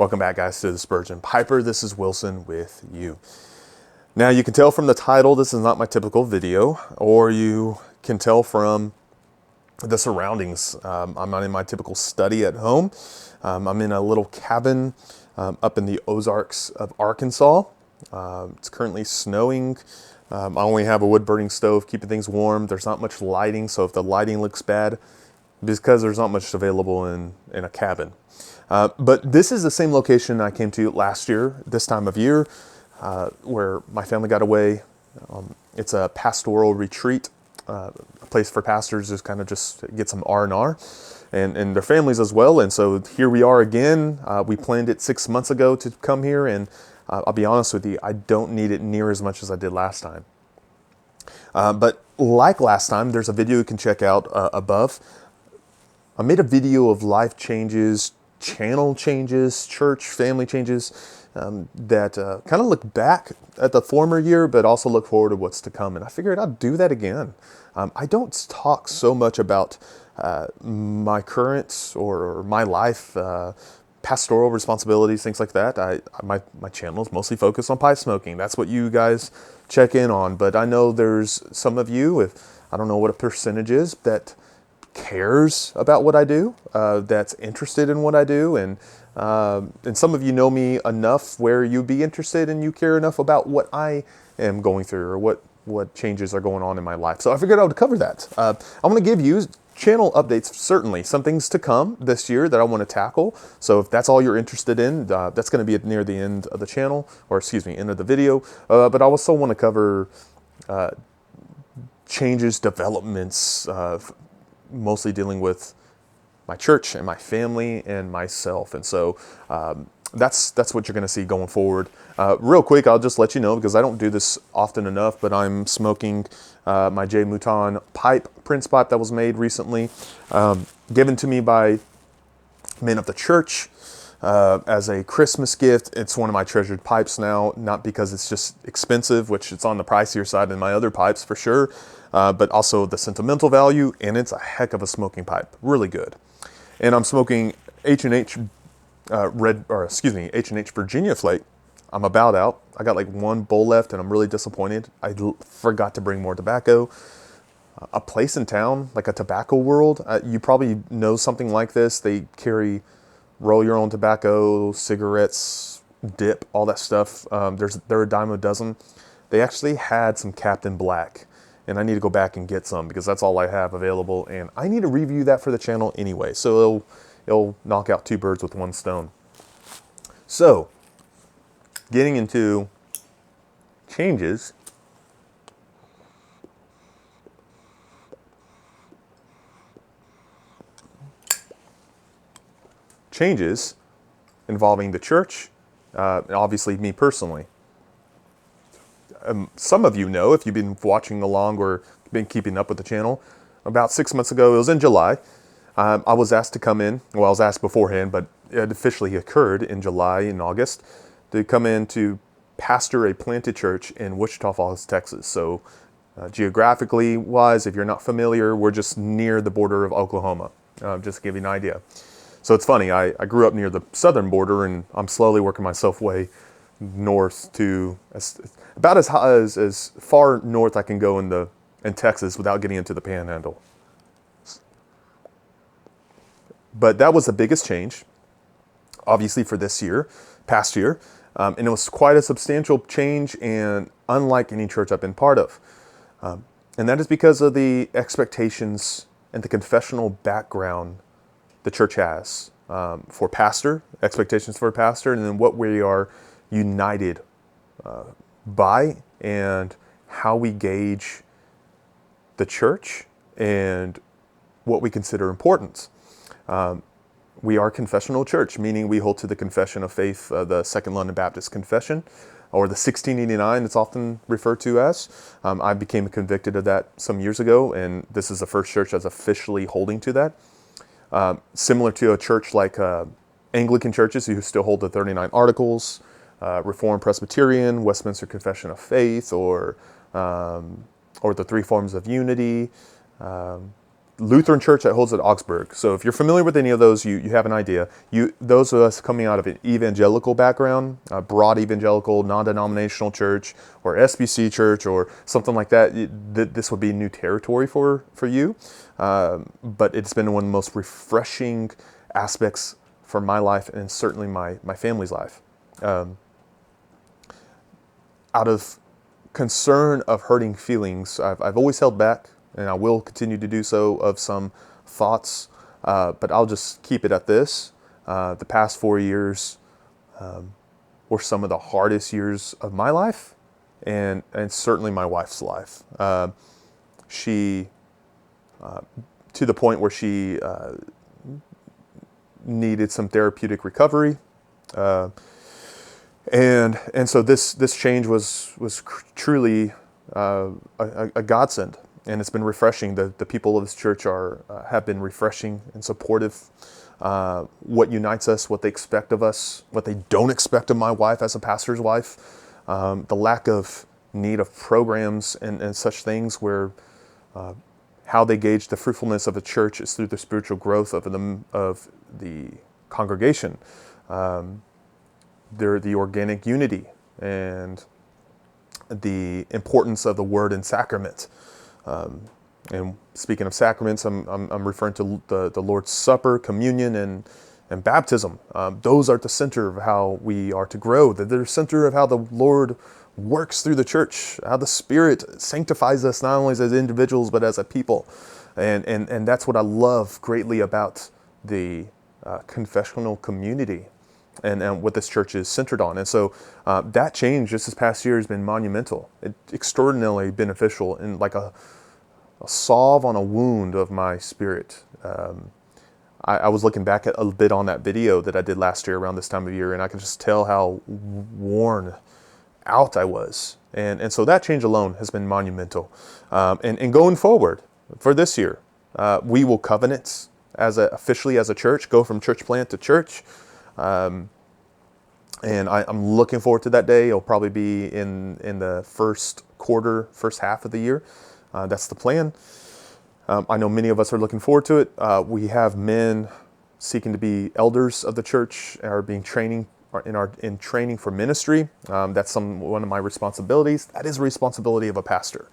Welcome back, guys, to the Spurgeon Piper. This is Wilson with you. Now, you can tell from the title, this is not my typical video, or you can tell from the surroundings. I'm not in my typical study at home. I'm in a little cabin up in the Ozarks of Arkansas. It's currently snowing. I only have a wood-burning stove keeping things warm. There's not much lighting, so if the lighting looks bad, because there's not much available in a cabin. But this is the same location I came to last year, this time of year, where my family got away. It's a pastoral retreat, a place for pastors to kind of just get some R&R and their families as well. And so here we are again. We planned it 6 months ago to come here, and I'll be honest with you, I don't need it near as much as I did last time. But like last time, there's a video you can check out above. I made a video of life changes, channel changes, church, family changes that kind of look back at the former year, but also look forward to what's to come. And I figured I'd do that again. I don't talk so much about my current or my life, pastoral responsibilities, things like that. My channel is mostly focused on pipe smoking. That's what you guys check in on. But I know there's some of you, I don't know what a percentage is, that cares about what I do, that's interested in what I do, and some of you know me enough where you'd be interested and you care enough about what I am going through or what changes are going on in my life. So I figured I would cover that. I'm going to give you channel updates, certainly some things to come this year that I want to tackle. So if that's all you're interested in, that's going to be near the end of the channel, or excuse me, end of the video. But I also want to cover changes, developments, mostly dealing with my church and my family and myself. And so that's what you're going to see going forward. Real quick, I'll just let you know, because I don't do this often enough, but I'm smoking my J. Mouton pipe, Prince pipe that was made recently, given to me by men of the church as a Christmas gift. It's one of my treasured pipes now, not because it's just expensive, which it's on the pricier side than my other pipes for sure, but also the sentimental value, and it's a heck of a smoking pipe, really good. And I'm smoking H&H H&H Virginia Flake. I'm about out. I got like one bowl left, and I'm really disappointed. I forgot to bring more tobacco. A place in town, like a Tobacco World, you probably know something like this. They carry roll your own tobacco, cigarettes, dip, all that stuff. They're a dime a dozen. They actually had some Captain Black, and I need to go back and get some because that's all I have available, and I need to review that for the channel anyway. So it'll knock out two birds with one stone. So, getting into changes. Changes involving the church, and obviously me personally. Some of you know, if you've been watching along or been keeping up with the channel, about 6 months ago, it was in July, I was asked to come in. Well, I was asked beforehand, but it officially occurred in July and August, to come in to pastor a planted church in Wichita Falls, Texas. So geographically wise, if you're not familiar, we're just near the border of Oklahoma, just to give you an idea. So it's funny, I grew up near the southern border, and I'm slowly working myself way north to about as far north I can go in Texas without getting into the panhandle. But that was the biggest change, obviously, for this year, past year. And it was quite a substantial change, and unlike any church I've been part of. And that is because of the expectations and the confessional background the church has for pastor, expectations for a pastor, and then what we are united by, and how we gauge the church and what we consider important. We are a confessional church, meaning we hold to the confession of faith, the Second London Baptist Confession, or the 1689 it's often referred to as. I became convicted of that some years ago, and this is the first church that's officially holding to that. Similar to a church like Anglican churches who still hold the 39 Articles, Reformed Presbyterian, Westminster Confession of Faith, or the three forms of unity, Lutheran church that holds at Augsburg. So if you're familiar with any of those, you have an idea. Those of us coming out of an evangelical background, a broad evangelical, non-denominational church, or SBC church, or something like that, this would be new territory for you. But it's been one of the most refreshing aspects for my life and certainly my family's life. Out of concern of hurting feelings, I've always held back, and I will continue to do so, of some thoughts, but I'll just keep it at this. The past 4 years were some of the hardest years of my life, and certainly my wife's life. She, to the point where she needed some therapeutic recovery. And so this change was truly a godsend, and it's been refreshing. The people of this church have been refreshing and supportive. What unites us, what they expect of us, what they don't expect of my wife as a pastor's wife, the lack of need of programs and such things, where how they gauge the fruitfulness of a church is through the spiritual growth of the congregation. The organic unity and the importance of the word and sacrament. And speaking of sacraments, I'm referring to the Lord's Supper, communion, and baptism. Those are at the center of how we are to grow. They're the center of how the Lord works through the church, how the Spirit sanctifies us not only as individuals but as a people. And that's what I love greatly about the confessional community and what this church is centered on. And so that change just this past year has been monumental, extraordinarily beneficial, and like a salve on a wound of my spirit. I was looking back a bit on that video that I did last year around this time of year, and I could just tell how worn out I was. And so that change alone has been monumental. And going forward for this year, we will covenant officially as a church, go from church plant to church. And I'm looking forward to that day. It'll probably be in the first half of the year. That's the plan. I know many of us are looking forward to it. We have men seeking to be elders of the church, are being training for ministry. That's one of my responsibilities. That is a responsibility of a pastor.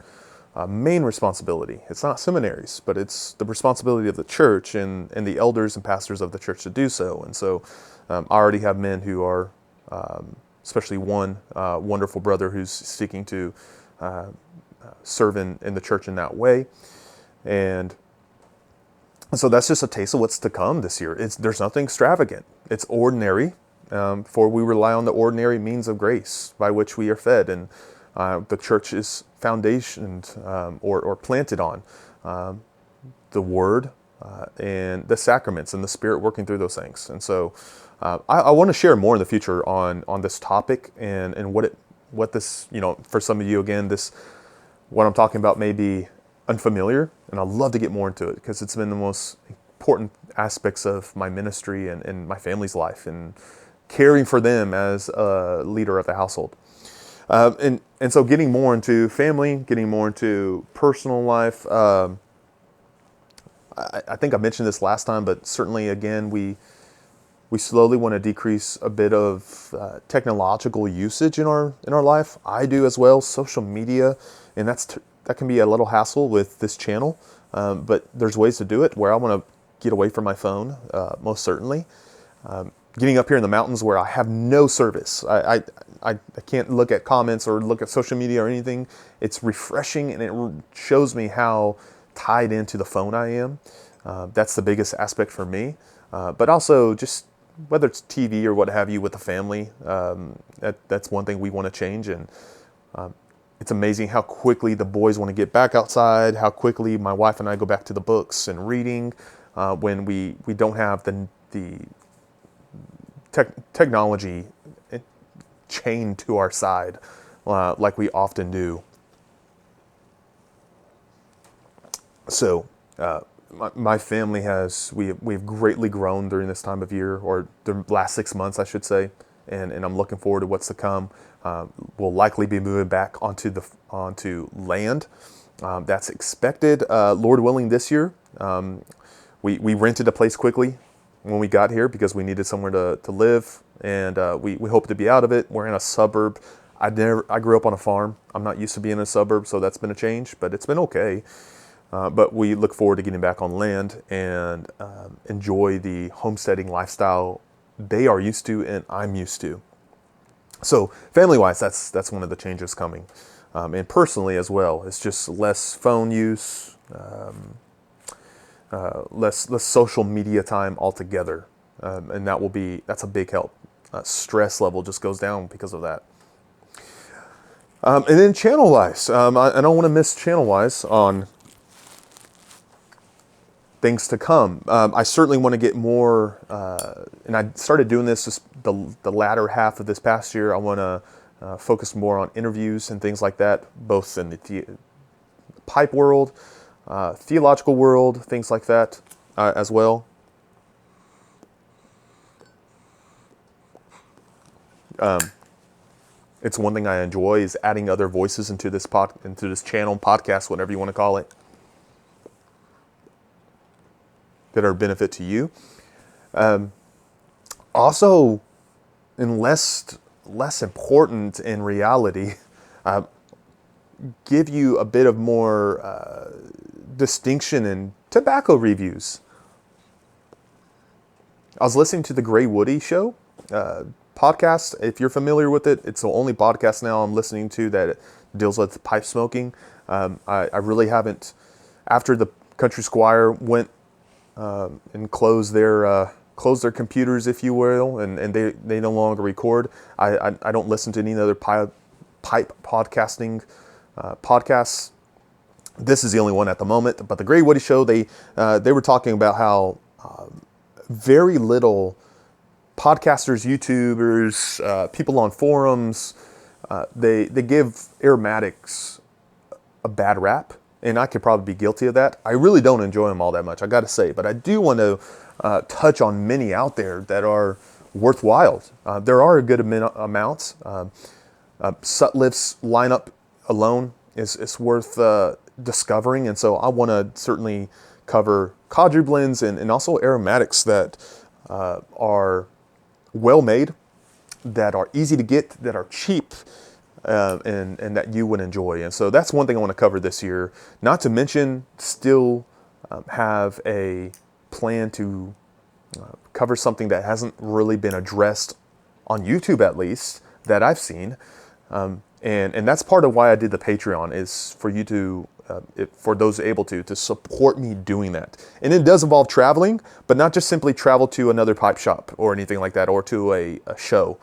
Main responsibility. It's not seminaries, but it's the responsibility of the church and the elders and pastors of the church to do so. And so I already have men who are, especially one wonderful brother who's seeking to serve in the church in that way. And so that's just a taste of what's to come this year. There's nothing extravagant. It's ordinary, for we rely on the ordinary means of grace by which we are fed. And the church is foundationed or planted on the Word and the sacraments and the Spirit working through those things. And so I want to share more in the future on this topic and what this, for some of you, again, what I'm talking about may be unfamiliar, and I'd love to get more into it because it's been the most important aspects of my ministry and my family's life and caring for them as a leader of the household. And so getting more into family, getting more into personal life. I think I mentioned this last time, but certainly again, we slowly want to decrease a bit of technological usage in our life. I do as well, social media, and that can be a little hassle with this channel, but there's ways to do it where I want to get away from my phone, most certainly. Getting up here in the mountains where I have no service. I can't look at comments or look at social media or anything. It's refreshing, and it shows me how tied into the phone I am. That's the biggest aspect for me. But also just whether it's TV or what have you with the family, that's one thing we want to change. And it's amazing how quickly the boys want to get back outside, how quickly my wife and I go back to the books and reading when we don't have the technology chained to our side like we often do. So my family we've greatly grown during this time of year, or the last 6 months, I should say, and I'm looking forward to what's to come. We'll likely be moving back onto land. That's expected, Lord willing, this year. We rented a place quickly when we got here because we needed somewhere to live, and we hope to be out of it. We're in a suburb. I grew up on a farm. I'm not used to being in a suburb, so that's been a change, but it's been okay. But we look forward to getting back on land and enjoy the homesteading lifestyle they are used to and I'm used to. So family-wise, that's one of the changes coming. And personally as well, it's just less phone use, less social media time altogether. And that's a big help. Stress level just goes down because of that. And then channel-wise, I don't want to miss channel-wise on things to come. I certainly want to get more, and I started doing this just the latter half of this past year. I want to focus more on interviews and things like that, both in the pipe world, theological world, things like that as well. It's one thing I enjoy is adding other voices into this channel, podcast, whatever you want to call it, that are a benefit to you. Also, and less important in reality, give you a bit of more distinction in tobacco reviews. I was listening to the Gray Woody Show podcast. If you're familiar with it, it's the only podcast now I'm listening to that deals with pipe smoking. I really haven't, after the Country Squire went and closed their computers, if you will, and they no longer record. I don't listen to any other pipe podcasting podcasts. This is the only one at the moment. But the Gray Woody Show, they were talking about how very little podcasters, YouTubers, people on forums, they give aromatics a bad rap. And I could probably be guilty of that. I really don't enjoy them all that much, I got to say. But I do want to touch on many out there that are worthwhile. There are a good amounts. Sutliff's lineup alone is worth discovering. And so I want to certainly cover cadre blends and also aromatics that are well made, that are easy to get, that are cheap, and that you would enjoy. And so that's one thing I want to cover this year. Not to mention, still have a plan to cover something that hasn't really been addressed on YouTube, at least, that I've seen. And that's part of why I did the Patreon, is for you to, for those able to support me doing that. And it does involve traveling, but not just simply travel to another pipe shop or anything like that, or to a show.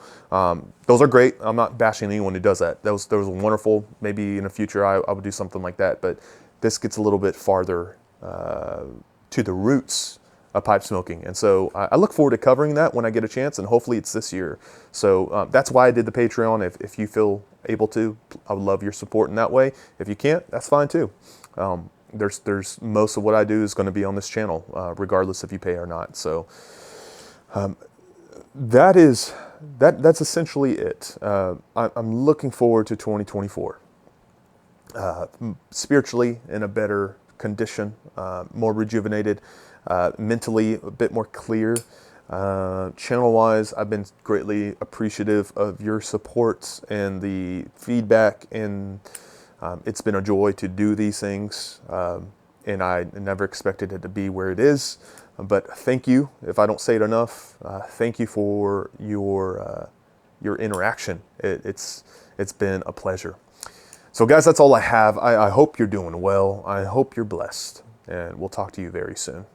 Those are great. I'm not bashing anyone who does that. Those are wonderful. Maybe in the future I would do something like that, but this gets a little bit farther to the roots of pipe smoking. And so I look forward to covering that when I get a chance, and hopefully it's this year. So that's why I did the Patreon. If you feel able to, I would love your support in that way. If you can't, that's fine too. There's most of what I do is going to be on this channel, regardless if you pay or not. So that's essentially it. I'm looking forward to 2024. Spiritually in a better condition, more rejuvenated, mentally a bit more clear. Channel-wise, I've been greatly appreciative of your support and the feedback, and it's been a joy to do these things, and I never expected it to be where it is. But thank you, if I don't say it enough, thank you for your interaction. It's been a pleasure. So guys, that's all I have. I hope you're doing well. I hope you're blessed, and we'll talk to you very soon.